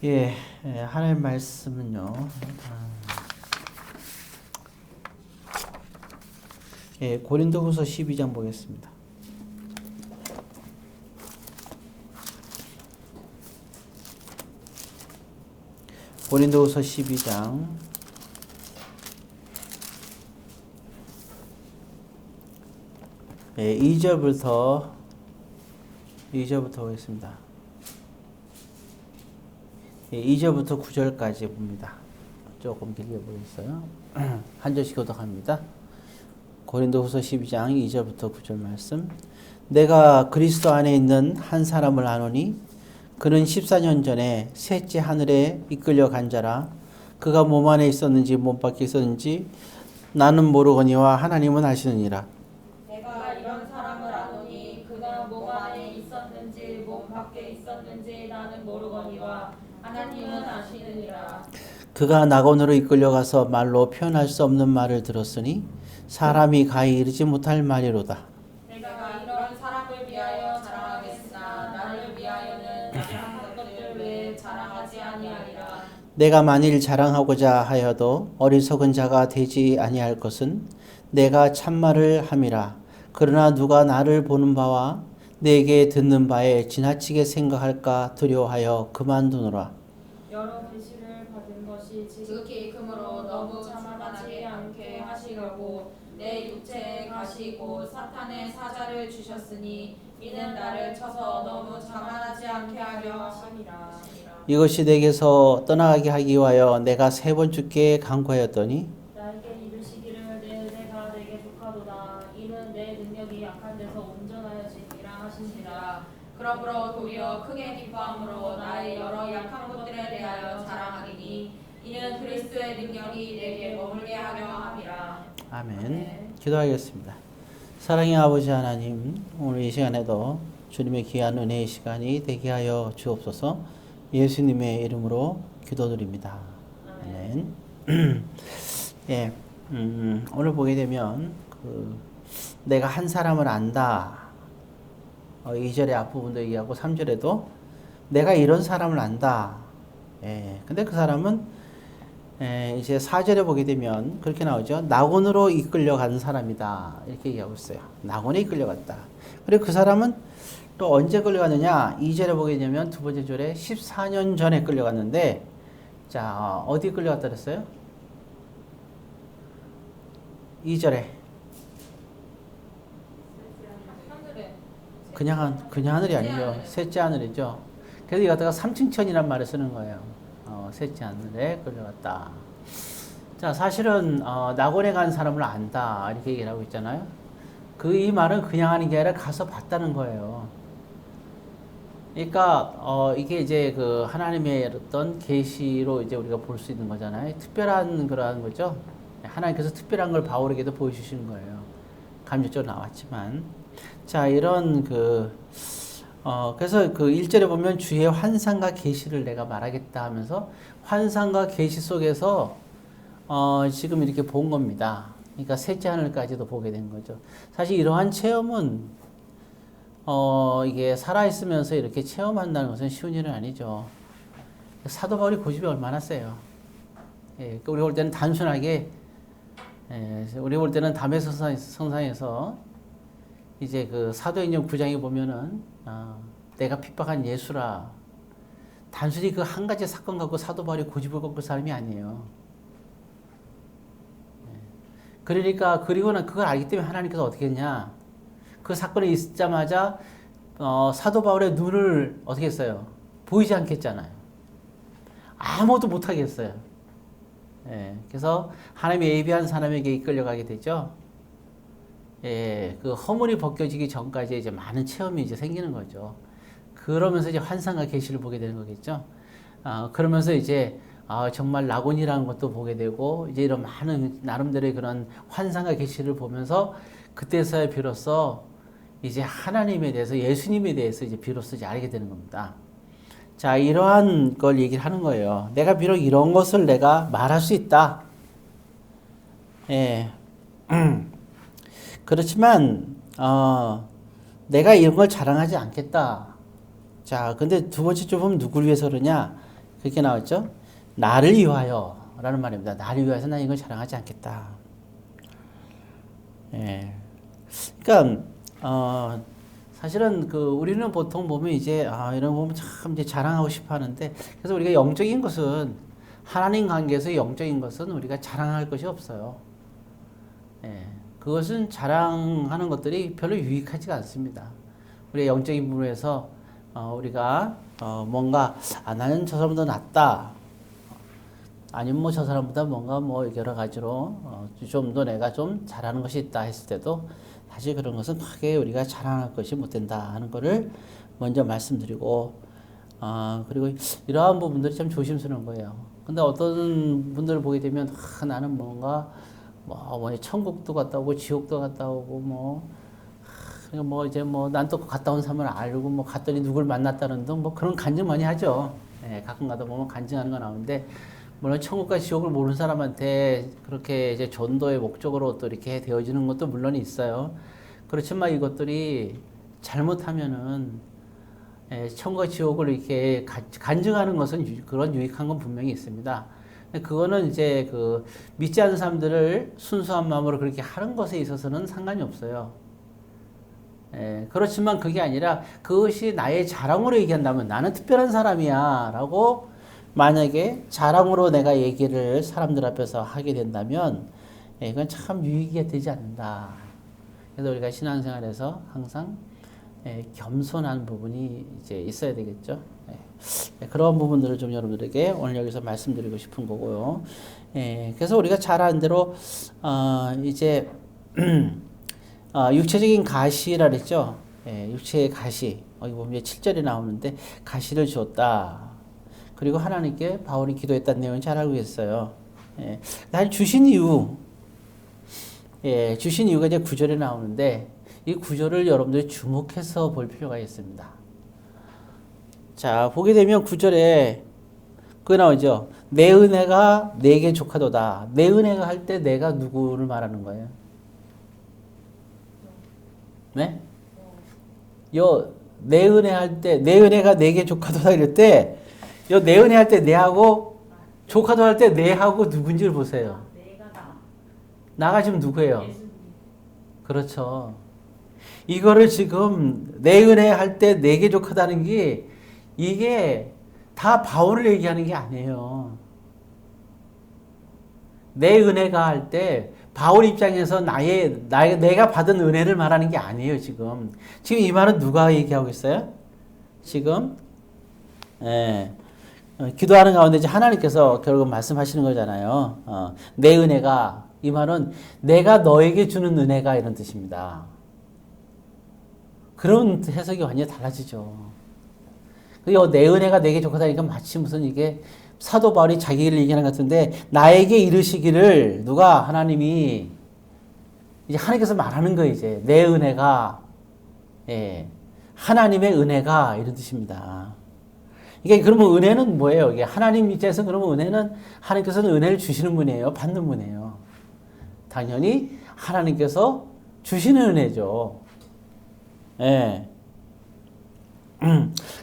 예, 하나님 말씀은요. 고린도후서 12장 보겠습니다. 고린도후서 12장 2절부터 보겠습니다. 2절부터 9절까지 봅니다. 조금 길게 보겠어요. 한 절씩 교독합니다. 고린도후서 12장 2절부터 9절 말씀. 내가 그리스도 안에 있는 한 사람을 아노니 그는 14년 전에 셋째 하늘에 이끌려 간 자라. 그가 몸 안에 있었는지 몸 밖에 있었는지 나는 모르거니와 하나님은 아시느니라. 내가 이런 사람을 아노니 그가 몸 안에 있었는지 몸 밖에 있었는지 나는 모르거니와 하나님은 아시느니라. 그가 낙원으로 이끌려가서 말로 표현할 수 없는 말을 들었으니 사람이 가히 이르지 못할 말이로다. 내가 이런 사람을 위하여 자랑하겠으나 나를 위하여는 다른 것들 외에 자랑하지 아니하리라. 내가 만일 자랑하고자 하여도 어리석은 자가 되지 아니할 것은 내가 참말을 함이라. 그러나 누가 나를 보는 바와 내게 듣는 바에 지나치게 생각할까 두려워하여 그만두노라. 여러 계시를 받은 것이 지극히 크므로 너무 자만하지 않게 하시려고 내 육체에 가시고 사탄의 사자를 주셨으니 이는 나를 쳐서 너무 자만하지 않게 하려 하심이라. 이것이 내게서 떠나가게 하기 위하여 내가 3번 주께 간구하였더니 나에게 이르시기를 내가 내게 속하도다. 이는 내 능력이 약한 데서 온전하여지니라 하신지라. 그러므로 도리어 크게 기뻐함으로 나의 여러 약한 것들에 대하여 자랑하리니 이는 그리스도의 능력이 내게 머물게 하려 함이라. 아멘. 기도하겠습니다. 사랑의 아버지 하나님, 오늘 이 시간에도 주님의 귀한 은혜의 시간이 되게 하여 주옵소서. 예수님의 이름으로 기도드립니다. 아멘. 예, 오늘 보게 되면 내가 한 사람을 안다. 2절의 앞부분도 얘기하고 3절에도 내가 이런 사람을 안다. 예, 근데 그 사람은 이제 4절에 보게 되면 그렇게 나오죠. 낙원으로 이끌려간 사람이다. 이렇게 얘기하고 있어요. 낙원에 이끌려갔다. 그리고 그 사람은 또 언제 끌려갔느냐? 2절에 보게 되면 두 번째 절에 14년 전에 끌려갔는데, 자, 어디 끌려갔다 그랬어요? 2절에. 그냥 하늘이 아니죠. 셋째 하늘이죠. 그래서 이 갖다가 삼층천이란 말을 쓰는 거예요. 셋째 하늘에 끌려갔다. 자, 사실은 낙원에 간 사람을 안다 이렇게 얘기를 하고 있잖아요. 이 말은 그냥 하는 게 아니라 가서 봤다는 거예요. 그러니까 이게 이제 그 하나님의 어떤 계시로 이제 우리가 볼 수 있는 거잖아요. 특별한 그러한 거죠. 하나님께서 특별한 걸 바울에게도 보여주시는 거예요. 감정적으로 나왔지만, 자, 이런 그래서 그 1절에 보면 주의 환상과 계시를 내가 말하겠다 하면서 환상과 계시 속에서 지금 이렇게 본 겁니다. 그러니까 셋째 하늘까지도 보게 된 거죠. 사실 이러한 체험은 이게 살아있으면서 이렇게 체험한다는 것은 쉬운 일은 아니죠. 사도 바울이 고집이 얼마나 세요. 예, 우리 볼 때는 단순하게, 우리 볼 때는 담의 성상에서 이제 그 사도행전 9장에 보면은, 내가 핍박한 예수라. 단순히 그 한 가지 사건 갖고 사도 바울이 고집을 꺾을 사람이 아니에요. 그러니까, 그리고는 그걸 알기 때문에 하나님께서 어떻게 했냐. 그 사건이 있자마자 사도 바울의 눈을 어떻게 했어요? 보이지 않게 했잖아요. 아무것도 못하게 했어요. 예, 그래서 하나님의 예비한 사람에게 이끌려가게 되죠. 예, 그 허물이 벗겨지기 전까지 이제 많은 체험이 이제 생기는 거죠. 그러면서 이제 환상과 계시를 보게 되는 거겠죠. 그러면서 이제 정말 낙원이라는 것도 보게 되고 이제 이런 많은 나름대로의 그런 환상과 계시를 보면서 그때서야 비로소 이제 하나님에 대해서 예수님에 대해서 이제 비로소 이제 알게 되는 겁니다. 자, 이러한 걸 얘기를 하는 거예요. 내가 비록 이런 것을 내가 말할 수 있다. 예. 그렇지만 내가 이런 걸 자랑하지 않겠다. 자, 근데 두 번째 줄 보면 누구를 위해서 그러냐? 그렇게 나왔죠? 나를 위하여 라는 말입니다. 나를 위해서 난 이걸 자랑하지 않겠다. 예. 그러니까, 사실은 우리는 보통 보면 이제, 이런 거 보면 참 이제 자랑하고 싶어 하는데, 그래서 우리가 영적인 것은, 하나님 관계에서 영적인 것은 우리가 자랑할 것이 없어요. 예. 그것은 자랑하는 것들이 별로 유익하지가 않습니다. 우리의 영적인 부분에서 우리가 뭔가 나는 저 사람보다 낫다. 아니면 뭐 저 사람보다 뭔가 뭐 여러 가지로 좀 더 내가 좀 잘하는 것이 있다 했을 때도 사실 그런 것은 크게 우리가 자랑할 것이 못 된다 하는 것을 먼저 말씀드리고 그리고 이러한 부분들이 참 조심스러운 거예요. 근데 어떤 분들을 보게 되면 나는 뭔가 뭐 천국도 갔다 오고 지옥도 갔다 오고 이제 난 또 갔다 온 사람을 알고 갔더니 누굴 만났다는 등 그런 간증 많이 하죠. 예, 가끔 가다 보면 간증하는 거 나오는데 물론 천국과 지옥을 모르는 사람한테 그렇게 이제 전도의 목적으로 또 이렇게 되어지는 것도 물론 있어요. 그렇지만 이것들이 잘못하면은 천국과 지옥을 이렇게 간증하는 것은 그런 유익한 건 분명히 있습니다. 그거는 이제 믿지 않는 사람들을 순수한 마음으로 그렇게 하는 것에 있어서는 상관이 없어요. 그렇지만 그게 아니라 그것이 나의 자랑으로 얘기한다면 나는 특별한 사람이야 라고 만약에 자랑으로 내가 얘기를 사람들 앞에서 하게 된다면 이건 참 유익이 되지 않는다. 그래서 우리가 신앙생활에서 항상 겸손한 부분이 이제 있어야 되겠죠. 그런 부분들을 좀 여러분들에게 오늘 여기서 말씀드리고 싶은 거고요. 그래서 우리가 잘 아는 대로 이제 육체적인 가시라 그랬죠. 육체의 가시. 여기 보면 7절에 나오는데 가시를 주었다. 그리고 하나님께 바울이 기도했다는 내용을 잘 알고 있어요. 날 주신 이유. 주신 이유가 이제 9절에 나오는데 이 9절을 여러분들이 주목해서 볼 필요가 있습니다. 자, 보게 되면 9절에 그거 나오죠. 내 은혜가 내게 족하도다. 내 은혜가 할 때 내가 누구를 말하는 거예요? 네? 내 은혜 할 때, 내 은혜가 내게 족하도다 이럴 때, 내 은혜 할 때 내하고, 족하도 할 때 내하고 누군지를 보세요. 나가 지금 누구예요? 그렇죠. 이거를 지금 내 은혜 할 때 내게 족하다는 게, 이게 다 바울을 얘기하는 게 아니에요. 내 은혜가 할 때, 바울 입장에서 내가 받은 은혜를 말하는 게 아니에요, 지금. 지금 이 말은 누가 얘기하고 있어요? 지금, 기도하는 가운데 이제 하나님께서 결국 말씀하시는 거잖아요. 내 은혜가, 이 말은 내가 너에게 주는 은혜가 이런 뜻입니다. 그런 해석이 완전히 달라지죠. 내 은혜가 내게 좋다니까 마치 무슨 이게 사도 바울이 자기를 얘기하는 것 같은데 나에게 이르시기를 누가 하나님이 이제 하나님께서 말하는 거예요. 이제 내 은혜가 하나님의 은혜가 이런 뜻입니다. 이게 그러면 은혜는 뭐예요? 이게 하나님 입장에서 그러면 은혜는 하나님께서는 은혜를 주시는 분이에요, 받는 분이에요. 당연히 하나님께서 주시는 은혜죠.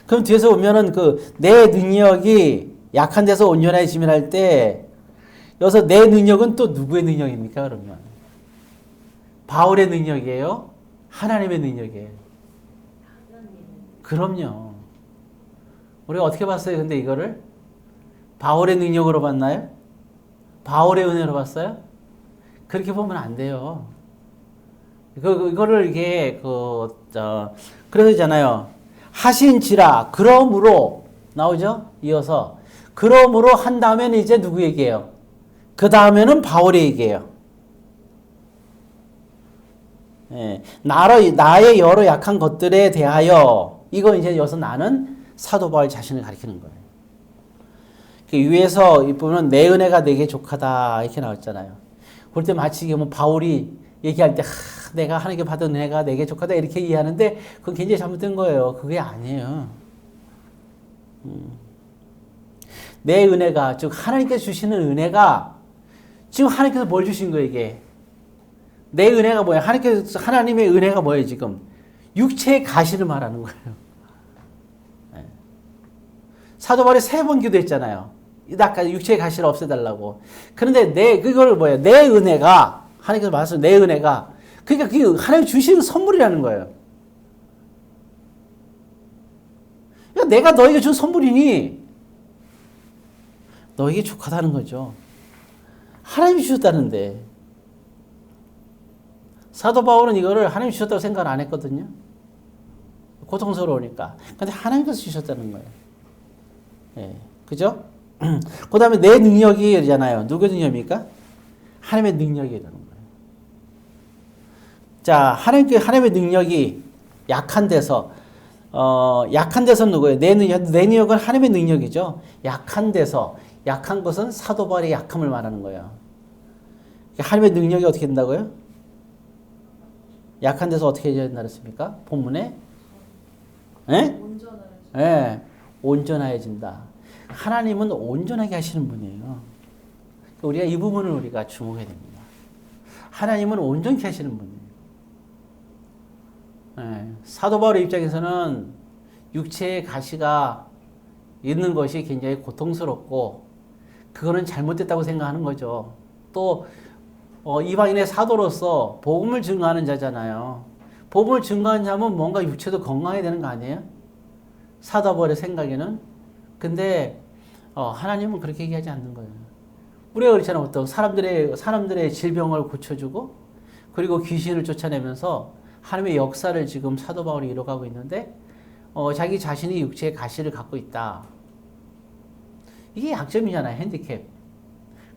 그럼 뒤에서 보면은 내 능력이 약한 데서 온전해짐을 할 때, 여기서 내 능력은 또 누구의 능력입니까, 그러면? 바울의 능력이에요? 하나님의 능력이에요? 그럼요. 우리가 어떻게 봤어요, 근데 이거를? 바울의 능력으로 봤나요? 바울의 은혜로 봤어요? 그렇게 보면 안 돼요. 이거를 이게, 그래서 있잖아요. 하신지라, 그러므로, 나오죠? 이어서. 그러므로 한 다음에는 이제 누구 얘기예요? 그 다음에는 바울의 얘기예요. 나의 여러 약한 것들에 대하여, 이거 이제 여기서 나는 사도 바울 자신을 가리키는 거예요. 그 위에서 이 부분은 내 은혜가 내게 족하다, 이렇게 나왔잖아요. 그럴 때 마치 이게 바울이 얘기할 때, 내가 하나님께 받은 은혜가 내게 족하다, 이렇게 이해하는데, 그건 굉장히 잘못된 거예요. 그게 아니에요. 내 은혜가, 즉 하나님께서 주시는 은혜가 지금 하나님께서 뭘 주신 거예요, 이게? 내 은혜가 뭐예요? 하나님의 은혜가 뭐예요, 지금? 육체의 가시를 말하는 거예요. 사도 바울이 3번 기도했잖아요. 아까 육체의 가시를 없애달라고. 그런데 그걸 뭐예요? 내 은혜가, 하나님께서 말씀, 내 은혜가, 그러니까 그게 하나님 주시는 선물이라는 거예요. 그러니까 내가 너에게 준 선물이니, 너에게 족하다는 거죠. 하나님이 주셨다는데. 사도 바울은 이거를 하나님이 주셨다고 생각 안 했거든요. 고통스러우니까. 근데 하나님께서 주셨다는 거예요. 예. 그죠? 그 다음에 내 능력이잖아요. 누구의 능력입니까? 하나님의 능력이라는 거예요. 자, 하나님의 능력이 약한 데서, 약한 데서는 누구예요? 내 능력은 하나님의 능력이죠. 약한 데서, 약한 것은 사도 바울의 약함을 말하는 거예요. 하나님의 능력이 어떻게 된다고요? 약한 데서 어떻게 해야 된다 그랬습니까? 본문에? 예? 예, 온전해진다. 하나님은 온전하게 하시는 분이에요. 우리가 이 부분을 우리가 주목해야 됩니다. 하나님은 온전케 하시는 분이에요. 예, 사도 바울의 입장에서는 육체의 가시가 있는 것이 굉장히 고통스럽고 그거는 잘못됐다고 생각하는 거죠. 또 이방인의 사도로서 복음을 증거하는 자잖아요. 복음을 증거하는 자면 뭔가 육체도 건강해야 되는 거 아니에요? 사도 바울의 생각에는. 근데 하나님은 그렇게 얘기하지 않는 거예요. 우리가 그렇잖아요. 어떤 사람들의 질병을 고쳐주고 그리고 귀신을 쫓아내면서 하나님의 역사를 지금 사도 바울이 이뤄가고 있는데 자기 자신이 육체의 가시를 갖고 있다. 이게 약점이잖아요. 핸디캡.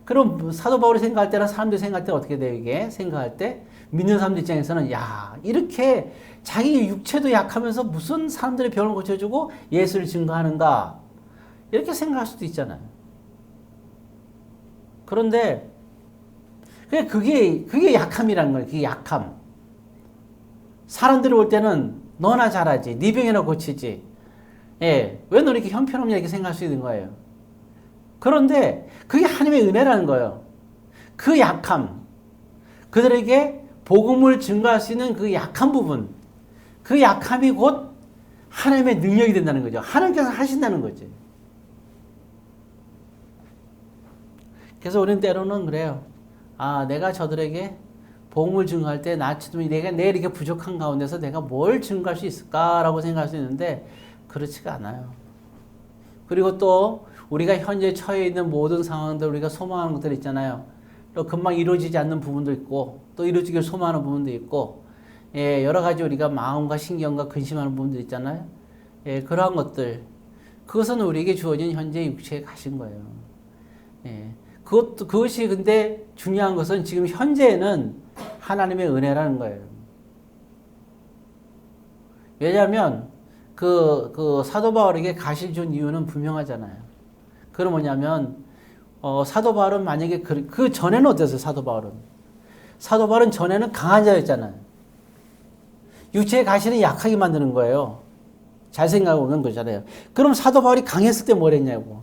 그럼 사도 바울이 생각할 때나 사람들이 생각할 때 어떻게 돼요? 이게 생각할 때 믿는 사람들 입장에서는 야, 이렇게 자기 육체도 약하면서 무슨 사람들의 병을 고쳐주고 예수를 증거하는가 이렇게 생각할 수도 있잖아요. 그런데 그게 약함이라는 거예요. 그게 약함. 사람들이 올 때는 너나 잘하지, 네 병이나 고치지. 예, 왜 너 이렇게 형편없냐 이렇게 생각할 수 있는 거예요. 그런데 그게 하나님의 은혜라는 거예요. 그 약함, 그들에게 복음을 증거할 수 있는 그 약한 부분, 그 약함이 곧 하나님의 능력이 된다는 거죠. 하나님께서 하신다는 거지. 그래서 우리는 때로는 그래요. 아, 내가 저들에게 복음을 증거할 때 내가 이렇게 부족한 가운데서 내가 뭘 증거할 수 있을까라고 생각할 수 있는데 그렇지가 않아요. 그리고 또 우리가 현재 처해 있는 모든 상황들 우리가 소망하는 것들 있잖아요. 또 금방 이루어지지 않는 부분도 있고 또 이루어지길 소망하는 부분도 있고 예, 여러 가지 우리가 마음과 신경과 근심하는 부분도 있잖아요. 예, 그러한 것들 그것은 우리에게 주어진 현재 육체에 가신 거예요. 예, 그것이 근데 중요한 것은 지금 현재에는 하나님의 은혜라는 거예요. 왜냐하면 그 사도 바울에게 가시를 준 이유는 분명하잖아요. 그건 뭐냐면 사도 바울은 만약에 그 전에는 어땠어요? 사도 바울은 전에는 강한 자였잖아요. 육체의 가시는 약하게 만드는 거예요. 잘 생각해보면 그렇잖아요. 그럼 사도 바울이 강했을 때 뭘 했냐고.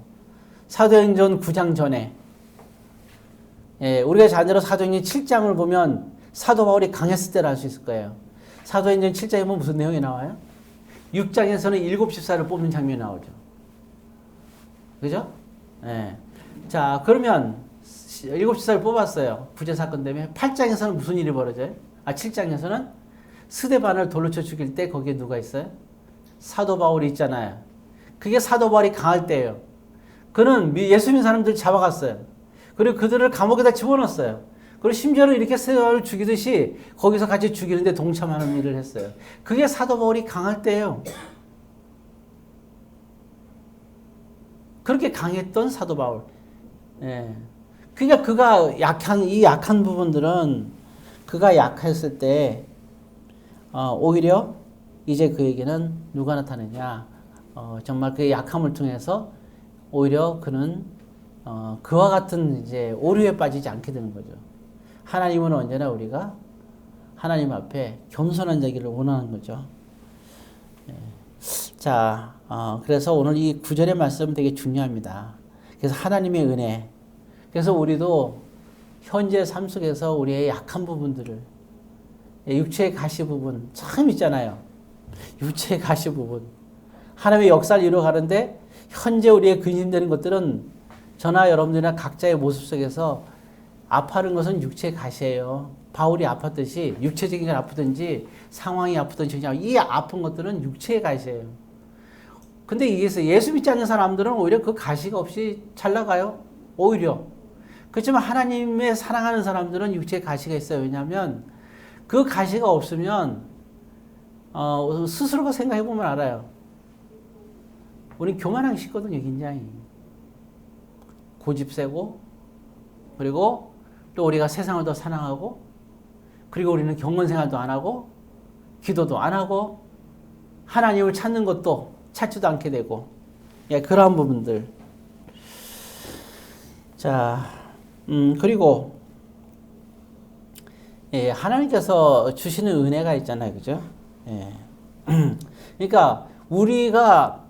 사도행전 9장 전에 예, 우리가 자녀로 사도행전 7장을 보면 사도 바울이 강했을 때를 알 수 있을 거예요. 사도행전 7장에 보면 무슨 내용이 나와요? 6장에서는 7집사를 뽑는 장면이 나오죠. 그죠? 예. 자, 그러면 7집사를 뽑았어요. 부재 사건 때문에. 8장에서는 무슨 일이 벌어져요? 7장에서는 스데반을 돌로 쳐 죽일 때 거기에 누가 있어요? 사도 바울이 있잖아요. 그게 사도 바울이 강할 때예요. 그는 예수 믿는 사람들 잡아갔어요. 그리고 그들을 감옥에다 집어넣었어요. 그리고 심지어는 이렇게 스데반을 죽이듯이 거기서 같이 죽이는데 동참하는 일을 했어요. 그게 사도 바울이 강할 때예요. 그렇게 강했던 사도 바울. 예. 그러니까 그가 약한 부분들은 그가 약했을 때 오히려 이제 그에게는 누가 나타내냐. 정말 그의 약함을 통해서 오히려 그는 그와 같은 이제 오류에 빠지지 않게 되는 거죠. 하나님은 언제나 우리가 하나님 앞에 겸손한 자기를 원하는 거죠. 예. 자, 그래서 오늘 이 9절의 말씀 되게 중요합니다. 그래서 하나님의 은혜. 그래서 우리도 현재 삶 속에서 우리의 약한 부분들을 육체의 가시 부분 참 있잖아요. 육체의 가시 부분. 하나님의 역사를 이루어가는데 현재 우리의 근심되는 것들은 저나 여러분들이나 각자의 모습 속에서 아파하는 것은 육체의 가시예요. 바울이 아팠듯이 육체적인 건 아프든지 상황이 아프든지 그냥 이 아픈 것들은 육체의 가시예요. 근데 이게 예수 믿지 않는 사람들은 오히려 그 가시가 없이 잘 나가요. 오히려. 그렇지만 하나님의 사랑하는 사람들은 육체의 가시가 있어요. 왜냐하면 그 가시가 없으면 스스로가 생각해 보면 알아요. 우린 교만하기 쉽거든요. 굉장히. 고집 세고 그리고 또 우리가 세상을 더 사랑하고 그리고 우리는 경건 생활도 안 하고 기도도 안 하고 하나님을 찾는 것도 찾지도 않게 되고 예, 그러한 부분들. 자, 그리고 예, 하나님께서 주시는 은혜가 있잖아요, 그죠? 예. 그러니까 우리가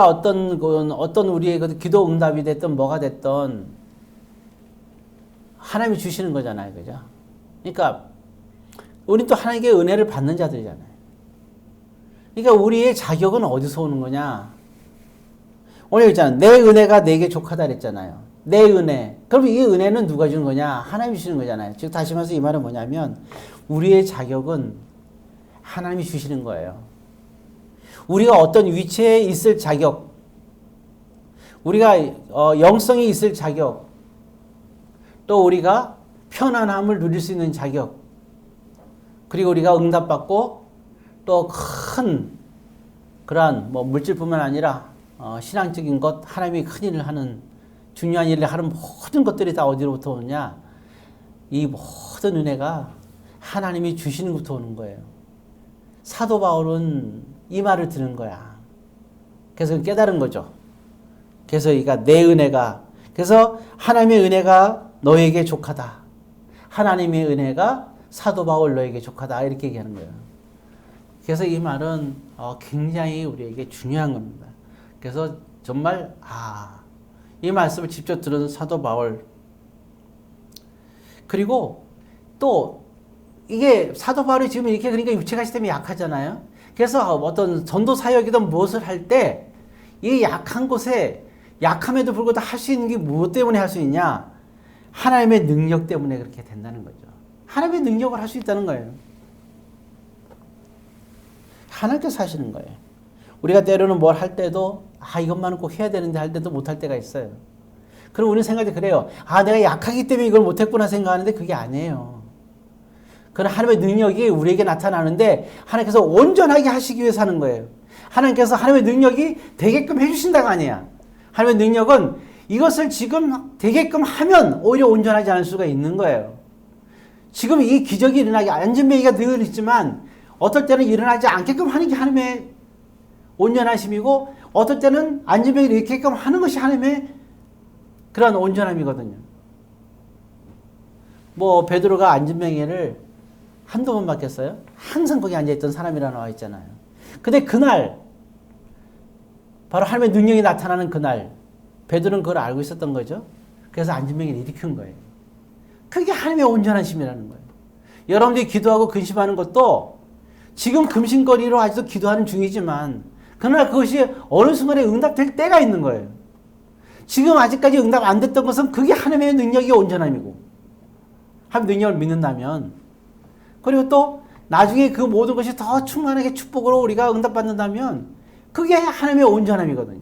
어떤 우리의 그 기도 응답이 됐든 뭐가 됐든 하나님이 주시는 거잖아요, 그죠? 그러니까 우리는 또 하나님께 은혜를 받는 자들이잖아요. 그러니까 우리의 자격은 어디서 오는 거냐? 오늘 있잖아요. 내 은혜가 내게 족하다 그랬잖아요. 내 은혜. 그럼 이 은혜는 누가 주는 거냐? 하나님이 주시는 거잖아요. 즉 다시 말해서 이 말은 뭐냐면 우리의 자격은 하나님이 주시는 거예요. 우리가 어떤 위치에 있을 자격, 우리가 영성이 있을 자격, 또 우리가 편안함을 누릴 수 있는 자격, 그리고 우리가 응답받고 또 큰 그러한 물질뿐만 아니라 신앙적인 것, 하나님이 큰 일을 하는 중요한 일을 하는 모든 것들이 다 어디로부터 오느냐? 이 모든 은혜가 하나님이 주시는 것부터 오는 거예요. 사도 바울은 이 말을 들은 거야. 그래서 깨달은 거죠. 그래서 이가 내 은혜가, 그래서 하나님의 은혜가 너에게 족하다. 하나님의 은혜가 사도 바울 너에게 족하다. 이렇게 얘기하는 거예요. 그래서 이 말은 굉장히 우리에게 중요한 겁니다. 그래서 정말 이 말씀을 직접 들은 사도 바울, 그리고 또 이게 사도 바울이 지금 이렇게 그러니까 육체가시 때문에 약하잖아요. 그래서 어떤 전도 사역이든 무엇을 할 때 이 약한 곳에 약함에도 불구하고 할 수 있는 게 무엇 때문에 할 수 있냐? 하나님의 능력 때문에 그렇게 된다는 거죠. 하나님의 능력을 할 수 있다는 거예요. 하나님께서 하시는 거예요. 우리가 때로는 뭘 할 때도 이것만은 꼭 해야 되는데 할 때도 못할 때가 있어요. 그럼 우리는 생각이 그래요. 내가 약하기 때문에 이걸 못했구나 생각하는데 그게 아니에요. 그건 하나님의 능력이 우리에게 나타나는데 하나님께서 온전하게 하시기 위해서 하는 거예요. 하나님께서 하나님의 능력이 되게끔 해주신다가 아니야. 하나님의 능력은 이것을 지금 되게끔 하면 오히려 온전하지 않을 수가 있는 거예요. 지금 이 기적이 일어나기 안전뱅이가 늘 있지만 어떨 때는 일어나지 않게끔 하는 게 하나님의 온전하심이고 어떨 때는 안전뱅이를 일으키게끔 하는 것이 하나님의 그런 온전함이거든요. 베드로가 안전뱅이를 한두 번 맡겼어요? 항상 거기 앉아있던 사람이라 나와 있잖아요. 근데 그날 바로 하나님의 능력이 나타나는 그날 베드로는 그걸 알고 있었던 거죠. 그래서 안전뱅이를 일으킨 거예요. 그게 하나님의 온전하심이라는 거예요. 여러분들이 기도하고 근심하는 것도 지금 금신거리로 아직도 기도하는 중이지만 그러나 그것이 어느 순간에 응답될 때가 있는 거예요. 지금 아직까지 응답 안 됐던 것은 그게 하나님의 능력이 온전함이고 하나님의 능력을 믿는다면 그리고 또 나중에 그 모든 것이 더 충만하게 축복으로 우리가 응답받는다면 그게 하나님의 온전함이거든요.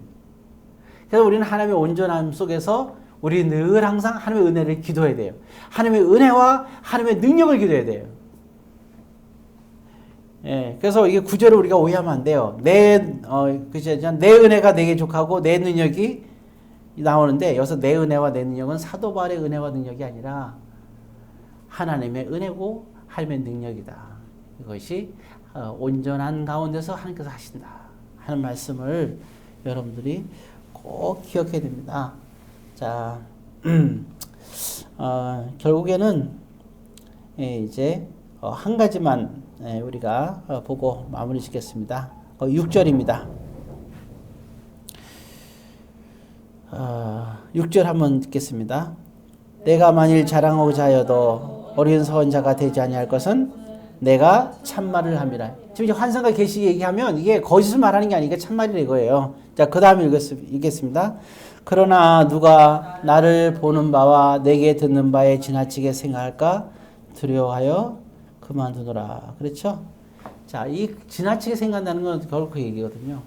그래서 우리는 하나님의 온전함 속에서 우리 늘 항상 하나님의 은혜를 기도해야 돼요. 하나님의 은혜와 하나님의 능력을 기도해야 돼요. 예, 그래서 이게 구절을 우리가 오해하면 안 돼요. 내 은혜가 내게 족하고 내 능력이 나오는데 여기서 내 은혜와 내 능력은 사도 바울의 은혜와 능력이 아니라 하나님의 은혜고 하나님의 능력이다. 이것이 온전한 가운데서 하나님께서 하신다 하는 말씀을 여러분들이 꼭 기억해야 됩니다. 자, 결국에는 이제 한 가지만 우리가 보고 마무리 짓겠습니다. 6절입니다. 6절 한번 듣겠습니다. 내가 만일 자랑하고자 하여도 어린 선자가 되지 아니할 것은 내가 참말을 함이라. 지금 이제 환상과 계시 얘기하면 이게 거짓을 말하는 게 아니니까 참말이라 이거예요. 자, 그 다음에 읽겠습니다. 그러나 누가 나를 보는 바와 내게 듣는 바에 지나치게 생각할까 두려워하여 그만두더라. 그렇죠? 자, 이 지나치게 생각한다는 건 결국 그 얘기거든요.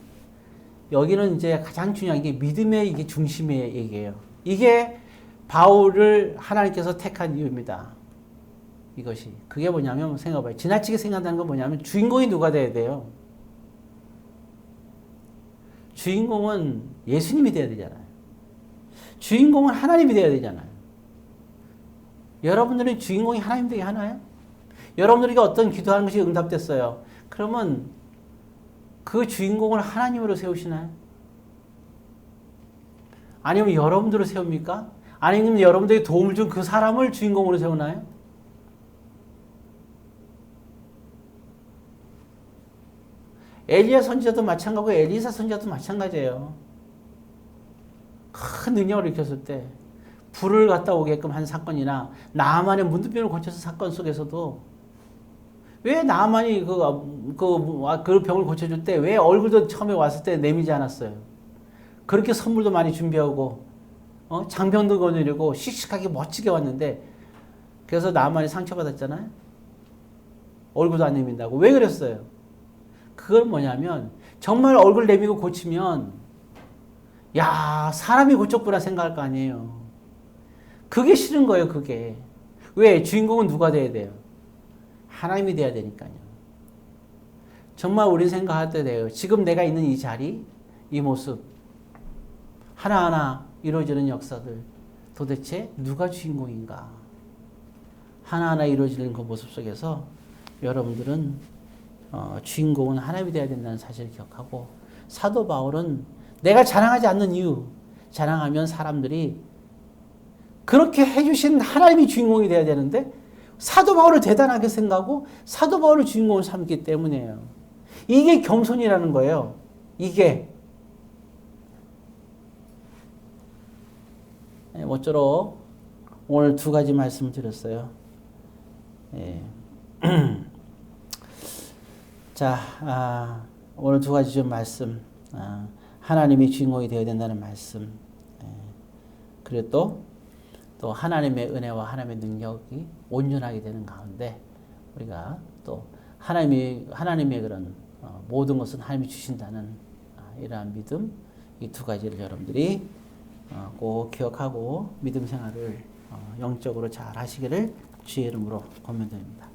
여기는 이제 가장 중요한 게 믿음의 이게 중심의 얘기예요. 이게 바울을 하나님께서 택한 이유입니다. 이것이. 그게 뭐냐면 생각해봐요. 지나치게 생각한다는 건 뭐냐면 주인공이 누가 돼야 돼요? 주인공은 예수님이 돼야 되잖아요. 주인공은 하나님이 돼야 되잖아요. 여러분들은 주인공이 하나님 되게 하나요? 여러분들에게 어떤 기도하는 것이 응답됐어요. 그러면 그 주인공을 하나님으로 세우시나요? 아니면 여러분들로 세웁니까? 아니면 여러분들에게 도움을 준 그 사람을 주인공으로 세우나요? 엘리야 선지자도 마찬가지고 엘리사 선지자도 마찬가지예요. 큰 능력을 일으켰을 때 불을 갖다 오게끔 한 사건이나 나만의 문둥병을 고쳐서 사건 속에서도 왜 나만이 그 병을 고쳐줄 때 왜 얼굴도 처음에 왔을 때 내미지 않았어요? 그렇게 선물도 많이 준비하고 장병도 거느리고 씩씩하게 멋지게 왔는데 그래서 나만이 상처받았잖아요. 얼굴도 안 내민다고. 왜 그랬어요? 그건 뭐냐면 정말 얼굴 내미고 고치면 야 사람이 고쳤구나 생각할 거 아니에요. 그게 싫은 거예요. 그게. 왜? 주인공은 누가 돼야 돼요? 하나님이 돼야 되니까요. 정말 우리 생각할 때 돼요. 지금 내가 있는 이 자리, 이 모습 하나하나 이루어지는 역사들 도대체 누가 주인공인가? 하나하나 이루어지는 그 모습 속에서 여러분들은 주인공은 하나님이 돼야 된다는 사실을 기억하고 사도 바울은 내가 자랑하지 않는 이유 자랑하면 사람들이 그렇게 해주신 하나님이 주인공이 돼야 되는데 사도 바울을 대단하게 생각하고 사도 바울을 주인공을 삼기 때문이에요. 이게 겸손이라는 거예요. 이게 모쪼록 오늘 두 가지 말씀을 드렸어요. 예. 자, 오늘 두 가지 좀 말씀. 하나님이 주인공이 되어야 된다는 말씀. 예. 그리고 또 하나님의 은혜와 하나님의 능력이 온전하게 되는 가운데 우리가 또 하나님의 그런 모든 것은 하나님이 주신다는 이러한 믿음, 이 두 가지를 여러분들이 꼭 기억하고 믿음 생활을 영적으로 잘 하시기를 주의 이름으로 권면드립니다.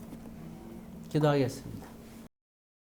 기도하겠습니다.